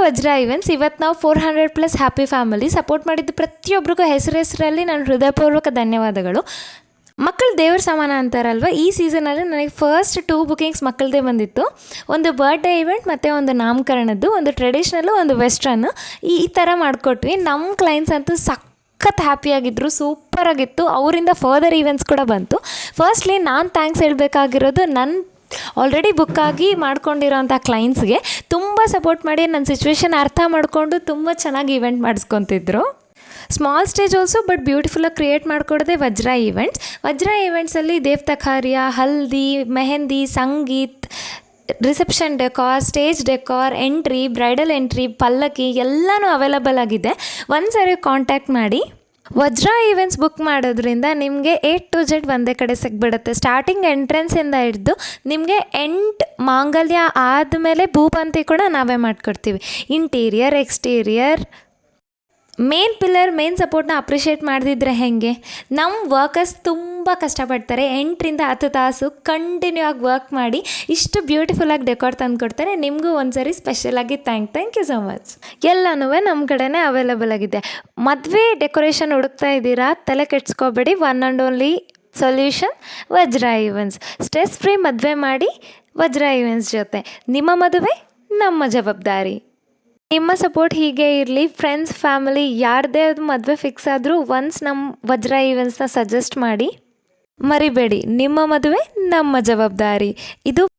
ವಜ್ರ ಇವೆಂಟ್ಸ್. ಇವತ್ತು ನಾವು 400+ ಹ್ಯಾಪಿ ಫ್ಯಾಮಿಲಿ ಸಪೋರ್ಟ್ ಮಾಡಿದ್ದು ಪ್ರತಿಯೊಬ್ಬರಿಗೂ ಹೆಸರಲ್ಲಿ ನಾನು ಹೃದಯಪೂರ್ವಕ ಧನ್ಯವಾದಗಳು. ಮಕ್ಕಳು ದೇವ್ರ ಸಮಾನ ಅಂತಾರಲ್ವ, ಈ ಸೀಸನಲ್ಲಿ ನನಗೆ ಫಸ್ಟ್ 2 ಬುಕಿಂಗ್ಸ್ ಮಕ್ಕಳದೇ ಬಂದಿತ್ತು. ಒಂದು ಬರ್ಡೇ ಇವೆಂಟ್ ಮತ್ತು ಒಂದು ನಾಮಕರಣದ್ದು, ಒಂದು ಟ್ರೆಡಿಷ್ನಲ್ಲು, ಒಂದು ವೆಸ್ಟರ್ನು. ಈ ಥರ ಮಾಡಿಕೊಟ್ವಿ. ನಮ್ಮ ಕ್ಲೈಂಟ್ಸ್ ಅಂತೂ ಸಖತ್ ಹ್ಯಾಪಿಯಾಗಿದ್ದರು, ಸೂಪರಾಗಿತ್ತು. ಅವರಿಂದ ಫರ್ದರ್ ಈವೆಂಟ್ಸ್ ಕೂಡ ಬಂತು. ಫಸ್ಟ್ಲಿ ನಾನು ಥ್ಯಾಂಕ್ಸ್ ಹೇಳಬೇಕಾಗಿರೋದು ನನ್ನ ಆಲ್ರೆಡಿ ಬುಕ್ಕಾಗಿ ಮಾಡ್ಕೊಂಡಿರೋಂಥ ಕ್ಲೈಂಟ್ಸ್ಗೆ. ತುಂಬ ಸಪೋರ್ಟ್ ಮಾಡಿ ನನ್ನ ಸಿಚುವೇಶನ್ ಅರ್ಥ ಮಾಡಿಕೊಂಡು ತುಂಬ ಚೆನ್ನಾಗಿ ಈವೆಂಟ್ ಮಾಡಿಸ್ಕೊತಿದ್ರು. ಸ್ಮಾಲ್ ಸ್ಟೇಜ್ ಆಲ್ಸೋ ಬಟ್ ಬ್ಯೂಟಿಫುಲ್ಲಾಗಿ ಕ್ರಿಯೇಟ್ ಮಾಡಿಕೊಡೋದೆ ವಜ್ರ ಈವೆಂಟ್ಸ್. ವಜ್ರ ಈವೆಂಟ್ಸಲ್ಲಿ ದೇವ್ತಾ ಕಾರ್ಯ, haldi, mehndi, sangeet, reception decor, stage decor, entry, bridal entry, ಪಲ್ಲಕ್ಕಿ ಎಲ್ಲನೂ ಅವೈಲಬಲ್ ಆಗಿದೆ. ಒಂದು ಸಾರಿ ಕಾಂಟ್ಯಾಕ್ಟ್ ಮಾಡಿ. ವಜ್ರ ಈವೆಂಟ್ಸ್ ಬುಕ್ ಮಾಡೋದ್ರಿಂದ ನಿಮಗೆ A to Z ಒಂದೇ ಕಡೆ ಸಿಗ್ಬಿಡುತ್ತೆ. ಸ್ಟಾರ್ಟಿಂಗ್ ಎಂಟ್ರೆನ್ಸಿಂದ ಹಿಡಿದು ನಿಮಗೆ ಎಂಡ್ ಮಾಂಗಲ್ಯ ಆದಮೇಲೆ ಭೂಪಂತಿ ಕೂಡ ನಾವೇ ಮಾಡಿಕೊಡ್ತೀವಿ. Interior, exterior, main pillar, main ಸಪೋರ್ಟ್ನ ಅಪ್ರಿಷಿಯೇಟ್ ಮಾಡಿದ್ರೆ ಹೇಗೆ? ನಮ್ಮ ವರ್ಕರ್ಸ್ ತುಂಬ ಕಷ್ಟಪಡ್ತಾರೆ. 8ರಿಂದ 10 ತಾಸು ಕಂಟಿನ್ಯೂ ಆಗಿ ವರ್ಕ್ ಮಾಡಿ ಇಷ್ಟು ಬ್ಯೂಟಿಫುಲ್ಲಾಗಿ ಡೆಕೋರ್ ತಂದು ಕೊಡ್ತಾರೆ. ನಿಮಗೂ ಒಂದು ಸರಿ ಸ್ಪೆಷಲಾಗಿ ಥ್ಯಾಂಕ್ ಯು ಸೊ ಮಚ್. ಎಲ್ಲನೂ ನಮ್ಮ ಕಡೆನೇ ಅವೈಲಬಲ್ ಆಗಿದೆ. ಮದುವೆ ಡೆಕೋರೇಷನ್ ಹುಡುಕ್ತಾ ಇದ್ದೀರಾ? ತಲೆ ಕೆಡ್ಸ್ಕೋಬೇಡಿ. ಒನ್ ಆ್ಯಂಡ್ ಓನ್ಲಿ ಸೊಲ್ಯೂಷನ್ ವಜ್ರ ಈವೆಂಟ್ಸ್. ಸ್ಟ್ರೆಸ್ ಫ್ರೀ ಮದುವೆ ಮಾಡಿ ವಜ್ರ ಈವೆಂಟ್ಸ್ ಜೊತೆ. ನಿಮ್ಮ ಮದುವೆ ನಮ್ಮ ಜವಾಬ್ದಾರಿ. ನಿಮ್ಮ ಸಪೋರ್ಟ್ ಹೀಗೆ ಇರಲಿ. ಫ್ರೆಂಡ್ಸ್, ಫ್ಯಾಮಿಲಿ ಯಾರದೇ ಅದು ಮದುವೆ ಫಿಕ್ಸ್ ಆದರೂ ಒನ್ಸ್ ನಮ್ಮ ವಜ್ರ ಈವೆಂಟ್ಸ್ನ ಸಜೆಸ್ಟ್ ಮಾಡಿ. ಮರಿಬೇಡಿ, ನಿಮ್ಮ ಮದುವೆ ನಮ್ಮ ಜವಾಬ್ದಾರಿ. ಇದು